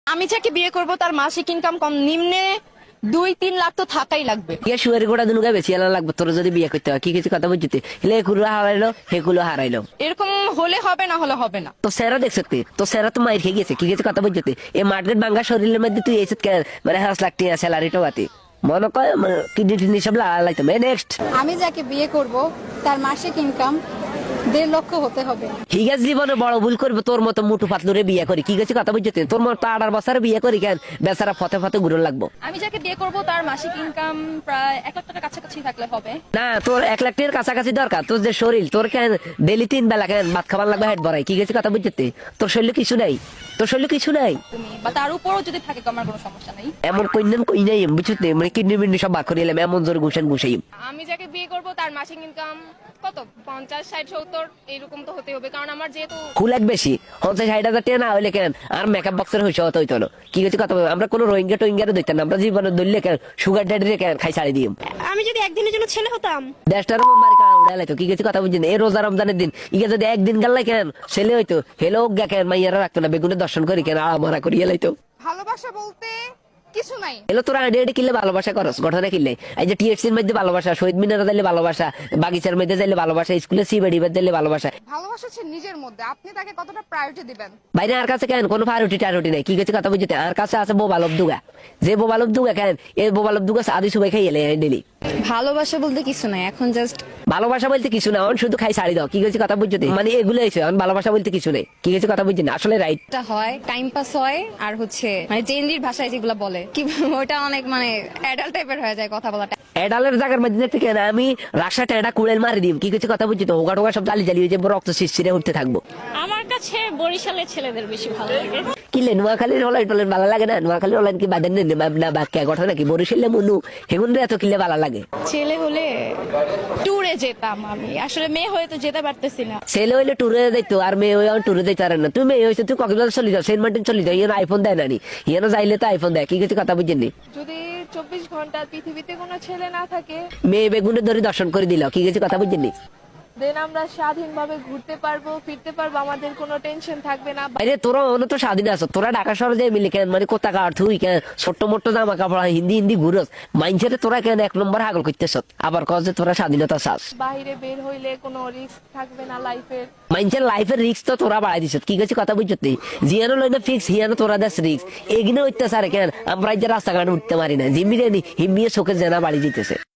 আমি যাকে বিয়ে করব তার মাসিক ইনকাম কম নিম্নে 2-3 লাখ তো থাকাই লাগবে। শুয়ারি গোটা দুনুকা বেশি এলা লাগবে তোর যদি বিয়ে করতে হয় কি কিছু কথা বুঝতে হেলে একুলো হারাইলো হেকুলো হারাইলো এরকম হলে হবে, না হলে হবে না। তো সেরা দেখছ তো সেরা তো মাইর খেয়ে গেছে কি কিছু কথা বুঝতে এই মার্কেট ভাঙ্গা শরীরের মধ্যে তুই এসে মানে 5 লাখ টাকা স্যালারিটা বাতি মনে কর কিডনি টিডনি সব লাগাইতো নেক্সট। আমি যাকে বিয়ে করব তার মাসিক ইনকাম 1.5 লক্ষ হতে হবে। ঠিক আছে জীবনে বড় ভুল করবে তোর মতো মুঠু পাতলুরে বিয়ে করি কি কিছু কথা বুঝতে তোর মতো 18 বছরে বিয়ে করি কেন বেচারা ফতে ফতে ঘুরে লাগবো। আমি যাকে বিয়ে করব তার মাসিক ইনকাম প্রায় 1 লাখ টাকার কাছাকাছি থাকলে হবে। না তোর 1 লাখ টাকার কাছাকাছি দরকার তোর যে শরীর তোর কেন ডেলি 3 বেলা কেন ভাত খাবার লাগবে হেড ভরাই কি কিছু কথা বুঝতে তোর শরীরে কিছু নাই তোর শরীরে কিছু নাই তুমি বা তার উপরও যদি থাকে আমার কোনো সমস্যা নাই। এমন কইনাম কই নাই বুঝতে মানে কিডনি মিডনি সব বাক করে এলাম এমন জোর ঘুষান ঘুষাই। আমি যাকে বিয়ে করব তার মাসিক ইনকাম কত 50-60-70 এরকম তো হতে হবে, কারণ আমার যেহেতু খুলাক বেশি 50-60 হাজার টাকা না হইলে কেন আর মেকআপ বক্সের হইছে হতো হইতো না কি কিছু কথা আমরা কোনো রোহিঙ্গা টোহিঙ্গারে দিতাম না আমরা জীবনে ধরলে কেন সুগার ড্যাডিরে কেন খাই ছাড়ি দিই। আমি যদি একদিনের জন্য ছেলে হতাম দেশটার মারি কারণ উড়ালাই তো কি কিছু কথা বুঝছেন এই রোজা রমজানের দিন ইকে যদি একদিন গাল্লাই কেন ছেলে হইতো হেলো গা কেন মাইয়ারা রাখতো না বেগুনের দর্শন করি কেন আড়ামারা করি এলাইতো। ভালোবাসা বলতে কিছু নাই। এলো তোরা আইডিয়া কিনলে ভালোবাসা করস ঘটনা কিনলে এই যে টিএসসির মধ্যে ভালোবাসা শহীদ মিনারে যাইলে ভালোবাসা বাগিচার মধ্যে যাইলে ভালোবাসা স্কুলে সি বেড়ি যাইলে ভালোবাসা। ভালোবাসা হচ্ছে নিজের মধ্যে, আপনি তাকে কতটা প্রায়োরিটি দিবেন। বাইরে আর কাছে কেন কোনো প্রায়োরিটি টায়োরিটি নাই কি কিছু কথা বুঝতে আর কাছে আছে বোবালব দুগা যে বোবালব দুগা কেন এই বোবালব দুগা আদি সবাই খাই এলে ডেলি। ভালোবাসা বলতে কিছু নাই, এখন জাস্ট ভালোবাসা বলতে কিছু না অন শুধু খাই ছাড়ি দাও কি কিছু কথা বুঝতে মানে এগুলো হয়েছে ভালোবাসা বলতে কিছু নেই কি কিছু কথা বুঝছেন আসলে রাইট হয় টাইম পাস হয় আর হচ্ছে মানে জেনজির ভাষায় যেগুলো বলে কি ওটা অনেক মানে অ্যাডাল্ট টাইপের হয়ে যায় কথা বলাটা। এডালের জায়গার মধ্যে দেখতে কেন আমি রাশা টেডা কুড়েল মারি দিম কি কিছু কথা বুঝছি তো হোগা টোগা সব জ্বালি জ্বালিয়ে যে রক্ত শিরশিরে উঠতে থাকবো। আমার কাছে বরিশালের ছেলেদের বেশি ভালো লাগে। কিলে নোয়াখালীর হলাই টলেন ভালো লাগে না নোয়াখালীর হলেন কি বাদেন না বাক্যা ঘটনা নাকি বরিশালে মনু হেগুন রে এত কিলে ভালো লাগে। ছেলে হলে ট্যুরে যেতাম, আমি আসলে মেয়ে হয়ে তো যেতে পারতেছি না। ছেলে হইলে ট্যুরে যাইতো আর মেয়ে হয়ে ট্যুরে যাইতে পারেন না তুমি মেয়ে হয়েছে তুই কক্সবাজার চলে যাও সেন্ট মার্টিন চলে যাও ইয়ানো আইফোন দেয় নানি ইয়ানো যাইলে তো আইফোন দেয় কি কিছু কথা বুঝেননি। যদি 24 ঘন্টা পৃথিবীতে কোনো ছেলে না থাকে মেয়ে বেগুনে ধরে দর্শন করে দিল কি কিছু কথা বুঝেননি। দেন আমরা স্বাধীনভাবে ঘুরতে পারবো, ফিরতে পারবো, আমাদের কোনো টেনশন থাকবে না। আরে তোরা অন্য তো স্বাধীন আছো তোরা ঢাকা শহরে যাই মিলি কেন মানে কোথা কার তুই কেন ছোট্ট মোট্ট জামা কাপড় হিন্দি হিন্দি ঘুরস মাইনছেরে তোরা কেন 1 নম্বর হাগল করতেছ আবার কস যে তোরা স্বাধীনতা চাস। বাইরে বের হইলে কোনো রিস্ক থাকবে না লাইফের। মাইনছের লাইফের রিস্ক তো তোরা বাড়াই দিছ কি কিছু কথা বুঝতে জিয়ানো লইনা ফিক্স হিয়ানো তোরা দেশ রিস্ক এগিনে হইতেছে আর কেন আমরা যে রাস্তাঘাটে উঠতে পারি না জিম্মি হিম্মিয়ে চোখে জেনা বাড়ি দিতেছে।